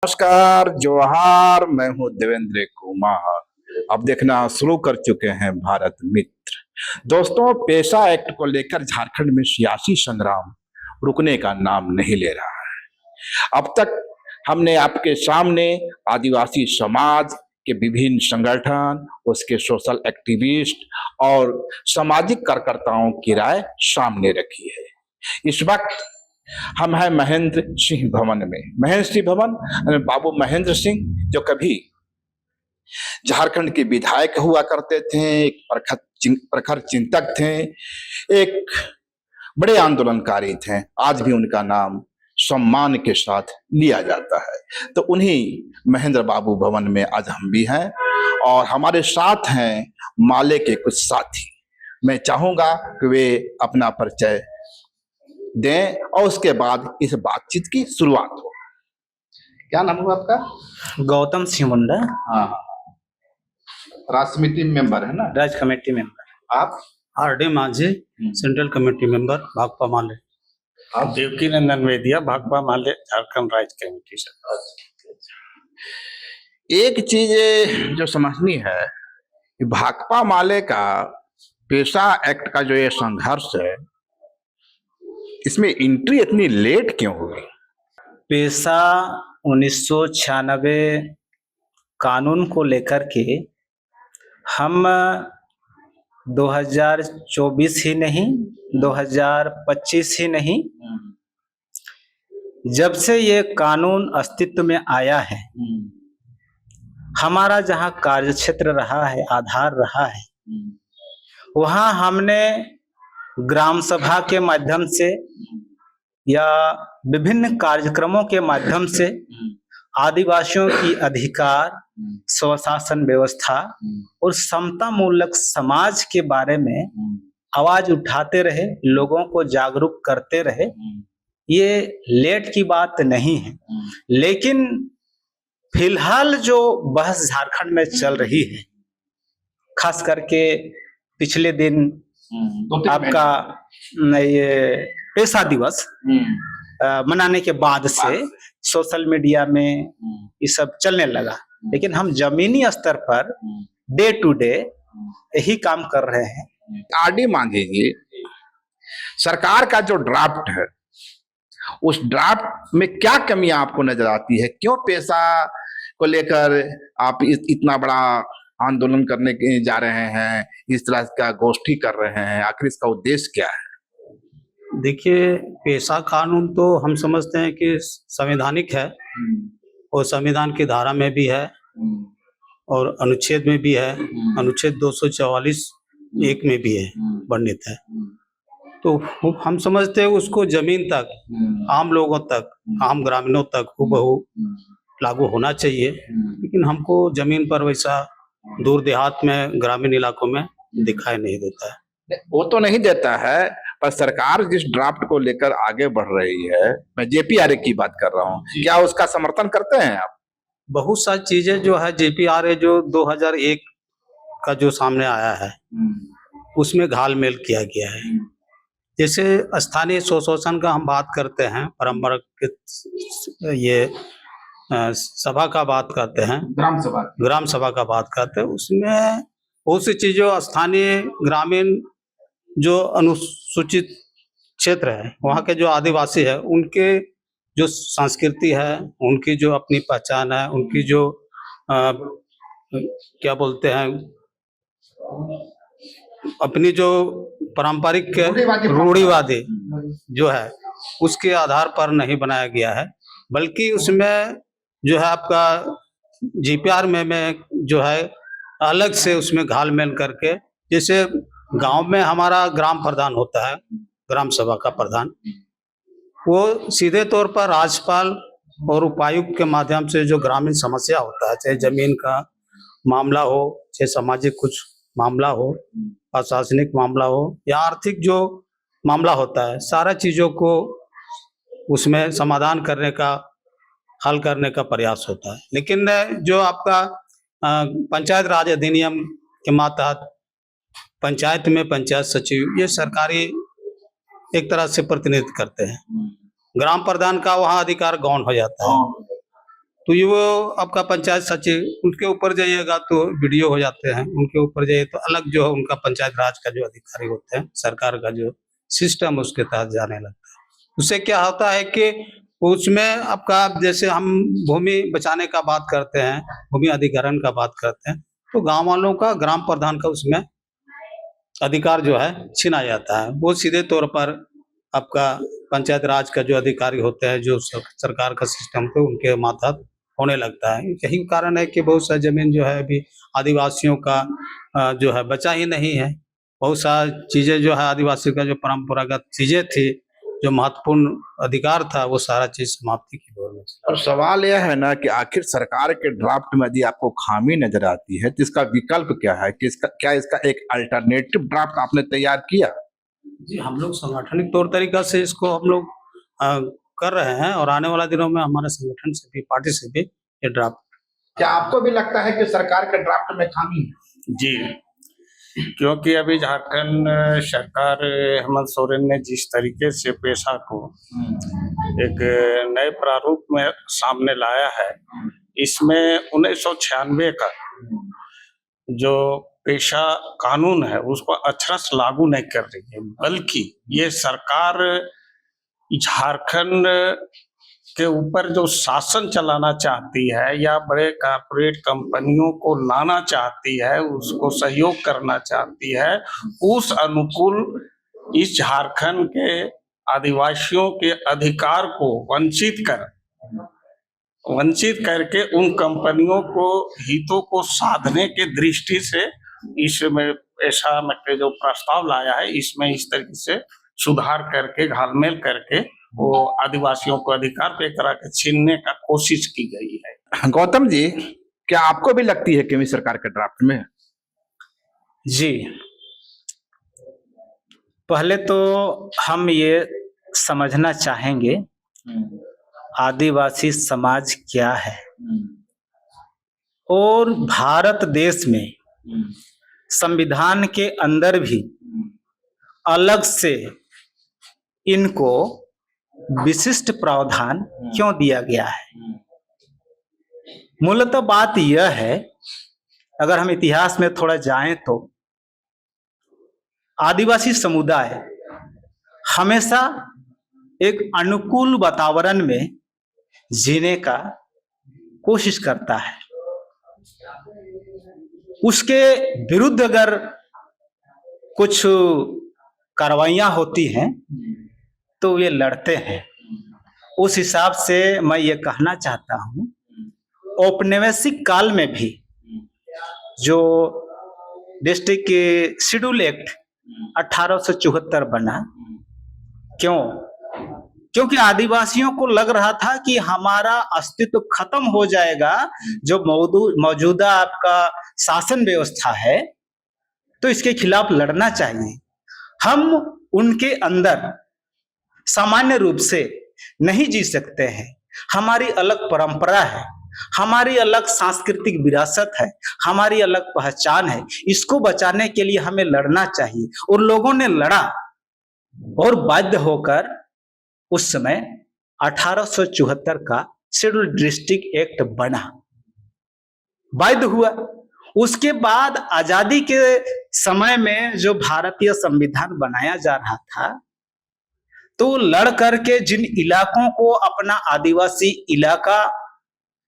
नमस्कार, जोहार। मैं हूं देवेंद्र कुमार। अब देखना शुरू कर चुके हैं भारत मित्र। दोस्तों, पेशा एक्ट को लेकर झारखंड में सियासी संग्राम रुकने का नाम नहीं ले रहा है। अब तक हमने आपके सामने आदिवासी समाज के विभिन्न संगठन, उसके सोशल एक्टिविस्ट और सामाजिक कार्यकर्ताओं की राय सामने रखी है। इस वक्त हम हैं महेंद्र सिंह भवन में। महेंद्र सिंह भवन, बाबू महेंद्र सिंह जो कभी झारखंड के विधायक हुआ करते थे, एक प्रखर चिंतक थे, एक बड़े आंदोलनकारी थे। आज भी उनका नाम सम्मान के साथ लिया जाता है। तो उन्हीं महेंद्र बाबू भवन में आज हम भी हैं और हमारे साथ हैं माले के कुछ साथी। मैं चाहूंगा कि वे अपना परिचय दें और उसके बाद इस बातचीत की शुरुआत हो। क्या नाम हुआ आपका? गौतम सिंह मुंडा। हाँ, राज्य समिति मेंबर है ना? राज्य कमेटी मेंबर। आप? आरडी माझी, सेंट्रल कमेटी मेंबर, भाकपा माले। आप? देवकी नंदन वेदिया, भाकपा माले, झारखंड राज्य कमेटी से। एक चीज जो समझनी है कि भाकपा माले का पेशा एक्ट का जो ये संघर्ष है, इसमें एंट्री इतनी लेट क्यों हुई? पेशा 1996 कानून को लेकर के हम 2024 ही नहीं, 2025 ही नहीं, जब से ये कानून अस्तित्व में आया है, हमारा जहाँ कार्यक्षेत्र रहा है, आधार रहा है, वहाँ हमने ग्राम सभा के माध्यम से या विभिन्न कार्यक्रमों के माध्यम से आदिवासियों की अधिकार, स्वशासन व्यवस्था और समता मूलक समाज के बारे में आवाज उठाते रहे, लोगों को जागरूक करते रहे। ये लेट की बात नहीं है, लेकिन फिलहाल जो बहस झारखंड में चल रही है, खास करके पिछले दिन आपका ये पेशा दिवस मनाने के बाद से सोशल मीडिया में ये सब चलने लगा, लेकिन हम जमीनी स्तर पर डे टू डे यही काम कर रहे हैं। आरडी मांझी जी, सरकार का जो ड्राफ्ट है, उस ड्राफ्ट में क्या कमियां आपको नजर आती है? क्यों पेशा को लेकर आप इतना बड़ा आंदोलन करने के जा रहे हैं, इस तरह का गोष्ठी कर रहे हैं? आखिर इसका उद्देश्य क्या है? देखिए, पेशा कानून तो हम समझते हैं कि संवैधानिक है और संविधान की धारा में भी है और अनुच्छेद में भी है। अनुच्छेद 244 एक में भी है, वर्णित है। तो हम समझते हैं उसको जमीन तक, आम लोगों तक, आम ग्रामीणों तक हूबहू लागू होना चाहिए। लेकिन हमको जमीन पर वैसा दूर देहात में, ग्रामीण इलाकों में दिखाई नहीं देता है। वो तो नहीं देता है, पर सरकार जिस ड्राफ्ट को लेकर आगे बढ़ रही है, मैं जेपीआरए की बात कर रहा हूँ, क्या उसका समर्थन करते हैं आप? बहुत सारी चीजें जो है जेपीआरए जो 2001 का जो सामने आया है, उसमें घालमेल किया गया है। जैसे स्थानीय स्वशासन का हम बात करते हैं, परंपरागत ये सभा का बात करते हैं, ग्राम सभा का बात करते हैं, उसमें बहुत सी चीजों, स्थानीय ग्रामीण जो अनुसूचित क्षेत्र है, वहाँ के जो आदिवासी है, उनके जो संस्कृति है, उनकी जो अपनी पहचान है, उनकी जो क्या बोलते हैं, अपनी जो पारंपरिक रूढ़िवादी जो है, उसके आधार पर नहीं बनाया गया है, बल्कि उसमें जो है आपका जीपीआर में जो है अलग से उसमें घालमेल करके, जैसे गांव में हमारा ग्राम प्रधान होता है, ग्राम सभा का प्रधान, वो सीधे तौर पर राज्यपाल और उपायुक्त के माध्यम से जो ग्रामीण समस्या होता है, चाहे जमीन का मामला हो, चाहे सामाजिक कुछ मामला हो, प्रशासनिक मामला हो या आर्थिक जो मामला होता है, सारा चीजों को उसमें समाधान करने का, हल करने का प्रयास होता है। लेकिन जो आपका पंचायत राज अधिनियम के मातहत पंचायत में पंचायत सचिव, ये सरकारी एक तरह से प्रतिनिधित्व करते हैं। ग्राम प्रधान का वहाँ अधिकार गौण हो जाता है। तो ये वो आपका पंचायत सचिव, उनके ऊपर जाइएगा तो वीडियो हो जाते हैं, उनके ऊपर जाइए तो अलग जो है उनका पंचायत राज का जो अधिकारी होते हैं, सरकार का जो सिस्टम उसके तहत जाने लगता है। उससे क्या होता है कि उसमें आपका जैसे हम भूमि बचाने का बात करते हैं, भूमि अधिग्रहण का बात करते हैं, तो गांव वालों का, ग्राम प्रधान का उसमें अधिकार जो है छीना जाता है। वो सीधे तौर पर आपका पंचायत राज का जो अधिकारी होते हैं, जो सरकार का सिस्टम पे उनके मातहत होने लगता है। यही कारण है कि बहुत सा जमीन जो है अभी आदिवासियों का जो है बचा ही नहीं है। बहुत सारी चीजें जो है आदिवासी का जो परंपरागत चीजें थी, जो महत्वपूर्ण अधिकार था, वो सारा चीज समाप्ति की दौर में। और सवाल यह है ना कि आखिर सरकार के ड्राफ्ट में यदि आपको खामी नजर आती है तो इसका विकल्प क्या है, कि क्या इसका एक अल्टरनेटिव ड्राफ्ट आपने तैयार किया? जी, हम लोग सांगठनिक तौर तरीका से इसको हम लोग कर रहे हैं, और आने वाला दिनों में हमारे संगठन से भी, पार्टी से भी ये ड्राफ्ट। क्या आपको भी लगता है कि सरकार के ड्राफ्ट में खामी है? जी, क्योंकि अभी झारखंड सरकार हेमंत सोरेन ने जिस तरीके से पेशा को एक नए प्रारूप में सामने लाया है, इसमें 1996 का जो पेशा कानून है उसको अक्षरश लागू नहीं कर रही है, बल्कि ये सरकार झारखंड के ऊपर जो शासन चलाना चाहती है या बड़े कॉर्पोरेट कंपनियों को लाना चाहती है, उसको सहयोग करना चाहती है, उस अनुकूल इस झारखंड के आदिवासियों के अधिकार को वंचित करके उन कंपनियों को हितों को साधने के दृष्टि से इसमें ऐसा मतलब जो प्रस्ताव लाया है, इसमें इस तरीके से सुधार करके, घालमेल करके वो आदिवासियों को अधिकार पे करा के छीनने का कोशिश की गई है। गौतम जी, क्या आपको भी लगती है कमी सरकार के ड्राफ्ट में? जी, पहले तो हम ये समझना चाहेंगे आदिवासी समाज क्या है, और भारत देश में संविधान के अंदर भी अलग से इनको विशिष्ट प्रावधान क्यों दिया गया है। मूलतः बात यह है, अगर हम इतिहास में थोड़ा जाएं तो आदिवासी समुदाय हमेशा एक अनुकूल वातावरण में जीने का कोशिश करता है। उसके विरुद्ध अगर कुछ कार्रवाइयां होती हैं तो ये लड़ते हैं। उस हिसाब से मैं ये कहना चाहता हूं, औपनिवेशिक काल में भी जो डिस्ट्रिक्ट शेड्यूल एक्ट 1874 बना, क्योंकि आदिवासियों को लग रहा था कि हमारा अस्तित्व खत्म हो जाएगा, जो मौजूदा आपका शासन व्यवस्था है, तो इसके खिलाफ लड़ना चाहिए। हम उनके अंदर सामान्य रूप से नहीं जी सकते हैं। हमारी अलग परंपरा है, हमारी अलग सांस्कृतिक विरासत है, हमारी अलग पहचान है। इसको बचाने के लिए हमें लड़ना चाहिए। और लोगों ने लड़ा और बाध्य होकर उस समय 1874 का शेड्यूल डिस्ट्रिक्ट एक्ट बना, बाध्य हुआ। उसके बाद आजादी के समय में जो भारतीय संविधान बनाया जा रहा था, तो लड़ करके जिन इलाकों को अपना आदिवासी इलाका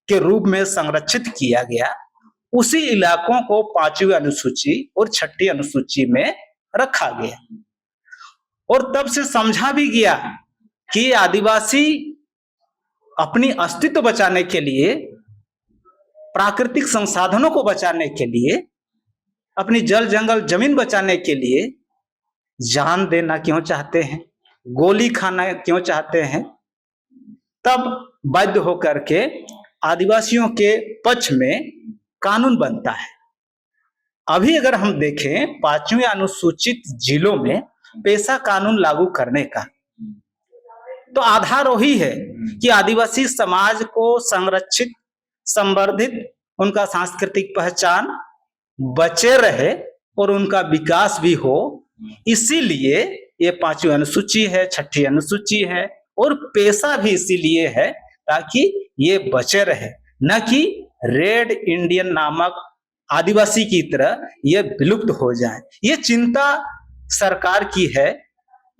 के रूप में संरक्षित किया गया, उसी इलाकों को 5वीं अनुसूची और 6ठी अनुसूची में रखा गया। और तब से समझा भी गया कि आदिवासी अपनी अस्तित्व बचाने के लिए, प्राकृतिक संसाधनों को बचाने के लिए, अपनी जल जंगल जमीन बचाने के लिए जान देना क्यों चाहते हैं, गोली खाना क्यों चाहते हैं। तब बाध्य होकर के आदिवासियों के पक्ष में कानून बनता है। अभी अगर हम देखें 5वीं अनुसूचित जिलों में पेशा कानून लागू करने का, तो आधार वही है कि आदिवासी समाज को संरक्षित, संवर्धित, उनका सांस्कृतिक पहचान बचे रहे और उनका विकास भी हो। इसीलिए ये 5वीं अनुसूची है, 6ठी अनुसूची है, और पेशा भी इसीलिए है ताकि ये बचे रहे। न कि रेड इंडियन नामक आदिवासी की तरह ये विलुप्त हो जाए। ये चिंता सरकार की है,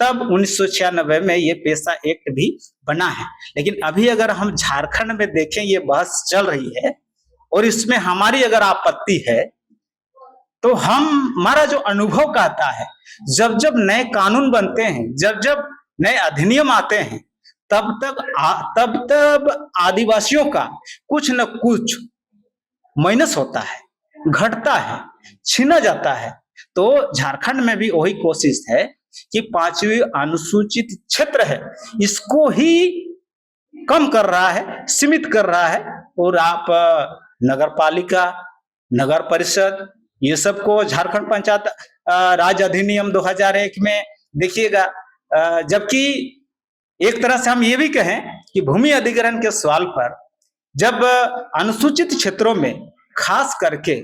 तब 1996 में ये पेशा एक्ट भी बना है। लेकिन अभी अगर हम झारखंड में देखें, ये बहस चल रही है और इसमें हमारी अगर आपत्ति है तो हमारा जो अनुभव कहता है, जब जब नए कानून बनते हैं, जब जब नए अधिनियम आते हैं, तब आदिवासियों का कुछ न कुछ माइनस होता है, घटता है, छीना जाता है। तो झारखंड में भी वही कोशिश है कि 5वीं अनुसूचित क्षेत्र है, इसको ही कम कर रहा है, सीमित कर रहा है। और आप नगर पालिका, नगर परिषद, ये सबको झारखंड पंचायत राज अधिनियम 2001 में देखिएगा। जबकि एक तरह से हम ये भी कहें कि भूमि अधिग्रहण के सवाल पर जब अनुसूचित क्षेत्रों में खास करके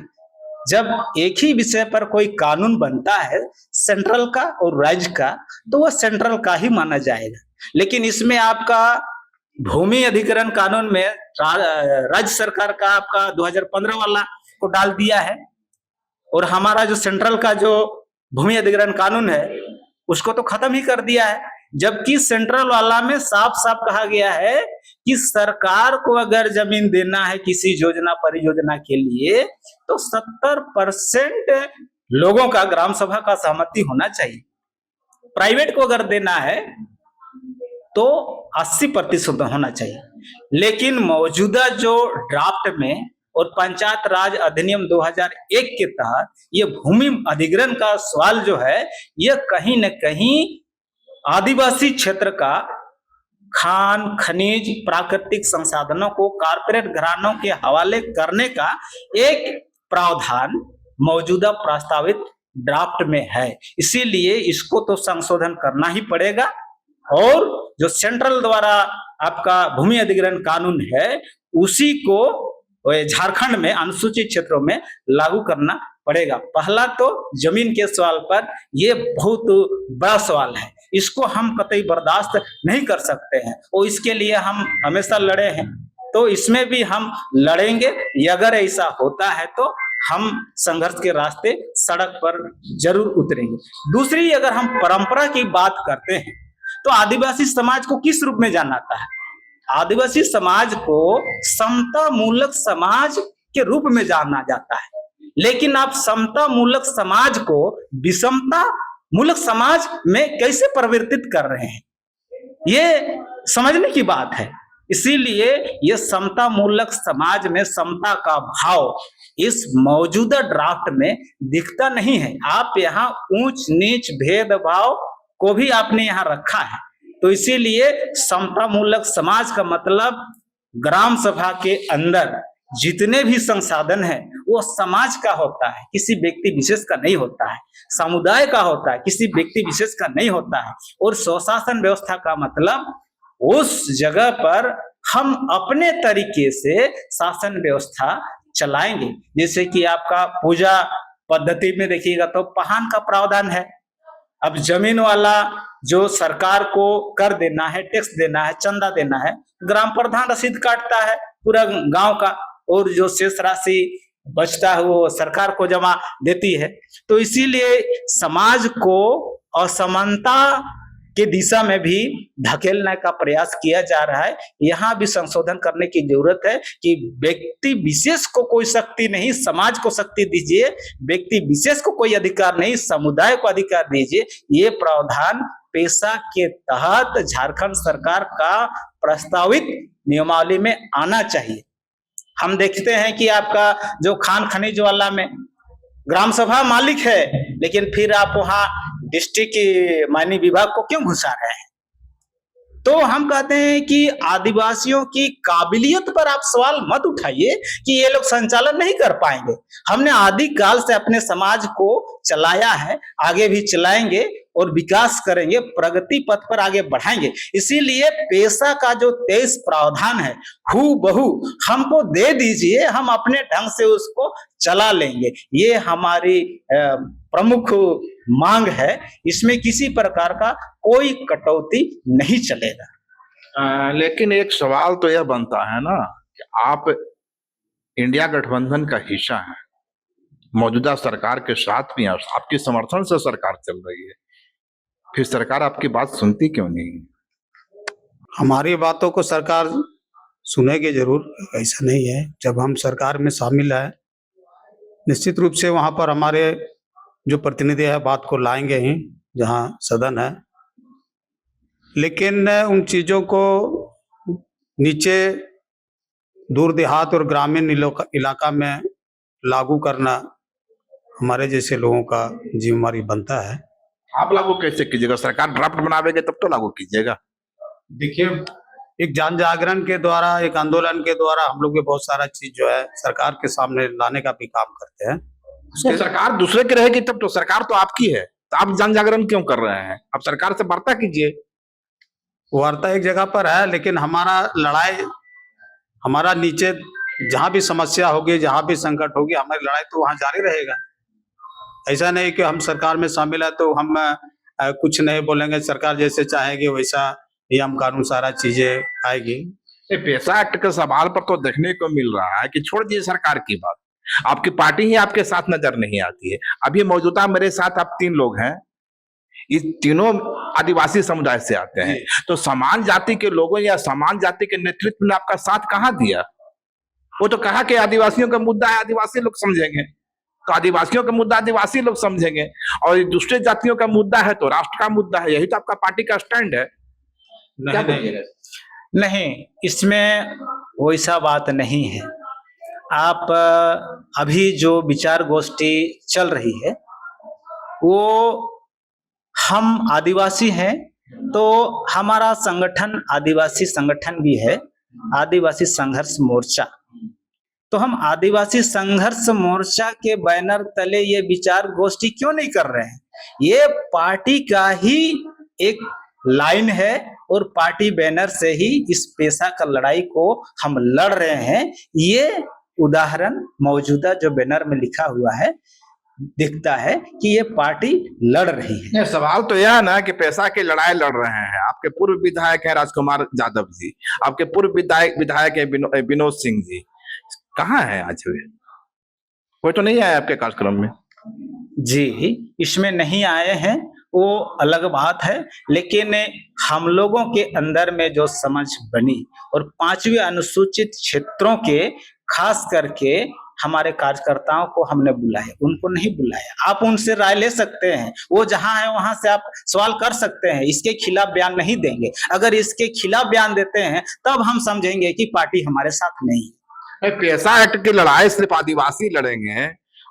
जब एक ही विषय पर कोई कानून बनता है, सेंट्रल का और राज्य का, तो वह सेंट्रल का ही माना जाएगा। लेकिन इसमें आपका भूमि अधिग्रहण कानून में राज्य सरकार का आपका 2015 वाला को डाल दिया है और हमारा जो सेंट्रल का जो भूमि अधिग्रहण कानून है उसको तो खत्म ही कर दिया है। जबकि सेंट्रल वाला में साफ साफ कहा गया है कि सरकार को अगर जमीन देना है किसी योजना परियोजना के लिए तो 70% लोगों का ग्राम सभा का सहमति होना चाहिए। प्राइवेट को अगर देना है तो 80% होना चाहिए। लेकिन मौजूदा जो ड्राफ्ट में और पंचायत राज अधिनियम 2001 के तहत ये भूमि अधिग्रहण का सवाल जो है, यह कहीं न कहीं आदिवासी क्षेत्र का खान खनिज प्राकृतिक संसाधनों को कारपोरेट घरानों के हवाले करने का एक प्रावधान मौजूदा प्रस्तावित ड्राफ्ट में है। इसीलिए इसको तो संशोधन करना ही पड़ेगा और जो सेंट्रल द्वारा आपका भूमि अधिग्रहण कानून है उसी को झारखंड में अनुसूचित क्षेत्रों में लागू करना पड़ेगा। पहला तो जमीन के सवाल पर यह बहुत बड़ा सवाल है, इसको हम कतई बर्दाश्त नहीं कर सकते हैं और इसके लिए हम हमेशा लड़े हैं, तो इसमें भी हम लड़ेंगे। अगर ऐसा होता है तो हम संघर्ष के रास्ते सड़क पर जरूर उतरेंगे। दूसरी, अगर हम परंपरा की बात करते हैं तो आदिवासी समाज को किस रूप में जाना जाता है? आदिवासी समाज को समता मूलक समाज के रूप में जाना जाता है, लेकिन आप समता मूलक समाज को विषमता मूलक समाज में कैसे परिवर्तित कर रहे हैं, ये समझने की बात है। इसीलिए ये समता मूलक समाज में समता का भाव इस मौजूदा ड्राफ्ट में दिखता नहीं है। आप यहाँ ऊंच नीच भेदभाव को भी आपने यहाँ रखा है। तो इसीलिए समता मूलक समाज का मतलब ग्राम सभा के अंदर जितने भी संसाधन है वो समाज का होता है, किसी व्यक्ति विशेष का नहीं होता है, समुदाय का होता है, किसी व्यक्ति विशेष का नहीं होता है। और स्वशासन व्यवस्था का मतलब उस जगह पर हम अपने तरीके से शासन व्यवस्था चलाएंगे। जैसे कि आपका पूजा पद्धति में देखिएगा तो पाहन का प्रावधान है। अब जमीन वाला जो सरकार को कर देना है, टैक्स देना है, चंदा देना है, ग्राम प्रधान रसीद काटता है पूरा गांव का और जो शेष राशि बचता है वो सरकार को जमा देती है। तो इसीलिए समाज को असमानता के दिशा में भी धकेलने का प्रयास किया जा रहा है। यहाँ भी संशोधन करने की जरूरत है कि व्यक्ति विशेष को कोई शक्ति नहीं, समाज को शक्ति दीजिए, व्यक्ति विशेष को कोई अधिकार नहीं, समुदाय को अधिकार दीजिए। ये प्रावधान पेशा के तहत झारखंड सरकार का प्रस्तावित नियमावली में आना चाहिए। हम देखते हैं कि आपका जो खान खनिज वाला में ग्राम सभा मालिक है, लेकिन फिर आप वहां डिस्ट्रिक्ट की मायनी विभाग को क्यों घुसा रहे हैं? तो हम कहते हैं कि आदिवासियों की काबिलियत पर आप सवाल मत उठाइए कि ये लोग संचालन नहीं कर पाएंगे। हमने आदिकाल से अपने समाज को चलाया है, आगे भी चलाएंगे और विकास करेंगे, प्रगति पथ पर आगे बढ़ाएंगे। इसीलिए पेशा का जो 23 प्रावधान है हूबहू हमको दे दीजिए, हम अपने ढंग से उसको चला लेंगे। ये हमारी प्रमुख मांग है, इसमें किसी प्रकार का कोई कटौती नहीं चलेगा। लेकिन एक सवाल तो यह बनता है ना कि आप इंडिया गठबंधन का हिस्सा है, मौजूदा सरकार के साथ भी हैं, आपके समर्थन से सरकार चल रही है, फिर सरकार आपकी बात सुनती क्यों नहीं? हमारी बातों को सरकार सुनेगी जरूर, ऐसा नहीं है। जब हम सरकार में शामिल है, निश्चित रूप से वहां पर हमारे जो प्रतिनिधि है बात को लाएंगे ही, जहां सदन है। लेकिन उन चीजों को नीचे दूर देहात और ग्रामीण इलाका में लागू करना हमारे जैसे लोगों का जिम्मेवारी बनता है। आप लागू कैसे कीजिएगा? सरकार ड्राफ्ट बनावेगी तब तो लागू कीजिएगा। देखिए, एक जन जागरण के द्वारा, एक आंदोलन के द्वारा हम लोग ये बहुत सारा चीज जो है सरकार के सामने लाने का भी काम करते हैं। तो सरकार दूसरे की रहेगी तब तो, सरकार तो आपकी है, तो आप जन जागरण क्यों कर रहे हैं? आप सरकार से वार्ता कीजिए। वार्ता एक जगह पर है, लेकिन हमारा लड़ाई, हमारा नीचे जहां भी समस्या होगी, जहां भी संकट होगी, हमारी लड़ाई तो वहां जारी रहेगा। ऐसा नहीं कि हम सरकार में शामिल है तो हम कुछ नहीं बोलेंगे, सरकार जैसे चाहेगी वैसा नियम कानून सारा चीजें आएगी। पैसा एक्ट के सवाल पर तो देखने को मिल रहा है कि छोड़ दीजिए सरकार की बात, आपकी पार्टी ही आपके साथ नजर नहीं आती है। अभी मौजूदा मेरे साथ आप 3 लोग हैं, ये तीनों आदिवासी समुदाय से आते हैं, तो समान जाति के लोगों या समान जाति के नेतृत्व ने आपका साथ कहाँ दिया? वो तो कहा कि आदिवासियों का मुद्दा है, आदिवासी लोग समझेंगे, तो आदिवासियों का मुद्दा आदिवासी लोग समझेंगे, और दूसरे जातियों का मुद्दा है तो राष्ट्र का मुद्दा है। यही तो आपका पार्टी का स्टैंड है। नहीं, इसमें वैसा बात नहीं है। आप अभी जो विचार गोष्ठी चल रही है वो, हम आदिवासी हैं तो हमारा संगठन आदिवासी संगठन भी है, आदिवासी संघर्ष मोर्चा। तो हम आदिवासी संघर्ष मोर्चा के बैनर तले ये विचार गोष्ठी क्यों नहीं कर रहे हैं? ये पार्टी का ही एक लाइन है और पार्टी बैनर से ही इस पेशा का लड़ाई को हम लड़ रहे हैं। ये उदाहरण मौजूदा जो बैनर में लिखा हुआ है दिखता है कि ये पार्टी लड़ रही है। सवाल तो यह है ना कि पैसा की लड़ाई लड़ रहे हैं। आपके पूर्व विधायक हैं राजकुमार यादव जी, आपके पूर्व विधायक हैं विनोद सिंह जी, कहाँ है आज वे? कोई तो नहीं आया आपके कार्यक्रम में? जी, इसमें नहीं आए हैं, वो अलग बात है। लेकिन हम लोगों के अंदर में जो समझ बनी और 5वें अनुसूचित क्षेत्रों के खास करके हमारे कार्यकर्ताओं को हमने बुलाया, उनको नहीं बुलाया। आप उनसे राय ले सकते हैं, वो जहां है वहां से आप सवाल कर सकते हैं। इसके खिलाफ बयान नहीं देंगे। अगर इसके खिलाफ बयान देते हैं तब हम समझेंगे कि पार्टी हमारे साथ नहीं है। पैसा एक्ट की लड़ाई सिर्फ आदिवासी लड़ेंगे,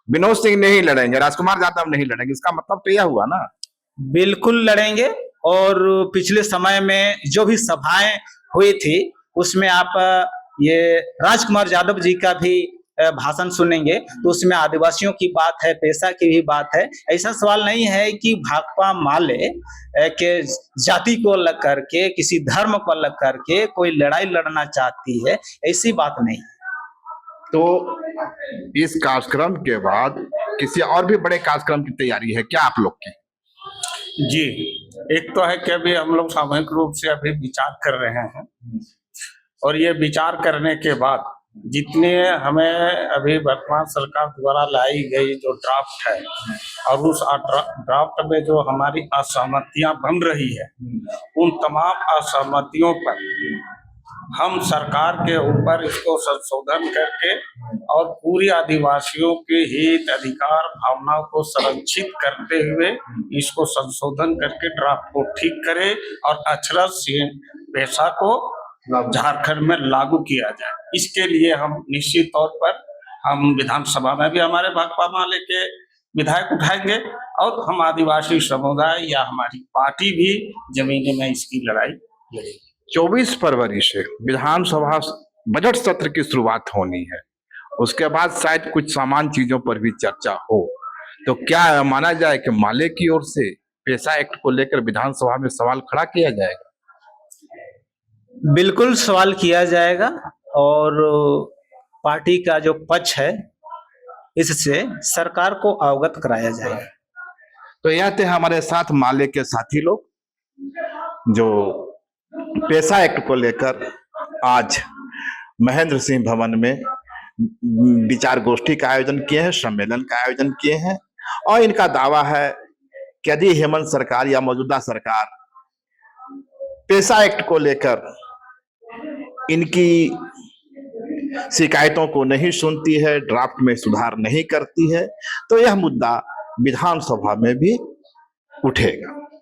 विनोद सिंह नहीं लड़ेंगे, राजकुमार यादव नहीं लड़ेंगे, इसका मतलब तो यह हुआ ना? बिल्कुल लड़ेंगे। और पिछले समय में जो भी सभाएं हुई थी उसमें आप ये राजकुमार यादव जी का भी भाषण सुनेंगे तो उसमें आदिवासियों की बात है, पेशा की भी बात है। ऐसा सवाल नहीं है कि भाकपा माले के जाति को अलग करके, किसी धर्म को अलग करके कोई लड़ाई लड़ना चाहती है, ऐसी बात नहीं है। तो इस कार्यक्रम के बाद किसी और भी बड़े कार्यक्रम की तैयारी है क्या आप लोग की? जी, एक तो है कि अभी हम लोग सामूहिक रूप से अभी विचार कर रहे हैं, और ये विचार करने के बाद जितने हमें अभी वर्तमान सरकार द्वारा लाई गई जो ड्राफ्ट है और उस ड्राफ्ट में जो हमारी असहमतियां बन रही है, उन तमाम असहमतियों पर हम सरकार के ऊपर इसको संशोधन करके और पूरी आदिवासियों के हित अधिकार भावनाओं को संरक्षित करते हुए इसको संशोधन करके ड्राफ्ट को ठीक करें और अक्षरश पेशा को झारखंड में लागू किया जाए। इसके लिए हम निश्चित तौर पर हम विधानसभा में भी हमारे भाकपा माले के विधायक उठाएंगे और हम आदिवासी समुदाय या हमारी पार्टी भी जमीनी में इसकी लड़ाई लड़ेगी। 24 फरवरी से विधानसभा बजट सत्र की शुरुआत होनी है, उसके बाद शायद कुछ सामान्य चीजों पर भी चर्चा हो, तो क्या माना जाए कि माले की ओर से पेशा एक्ट को लेकर विधानसभा में सवाल खड़ा किया जाएगा? बिल्कुल सवाल किया जाएगा और पार्टी का जो पक्ष है इससे सरकार को अवगत कराया जाएगा। तो यह थे हमारे साथ माले के साथी लोग जो पेशा एक्ट को लेकर आज महेंद्र सिंह भवन में विचार गोष्ठी का आयोजन किए हैं, सम्मेलन का आयोजन किए हैं और इनका दावा है कि यदि हेमंत सरकार या मौजूदा सरकार पेशा एक्ट को लेकर इनकी शिकायतों को नहीं सुनती है, ड्राफ्ट में सुधार नहीं करती है, तो यह मुद्दा विधानसभा में भी उठेगा।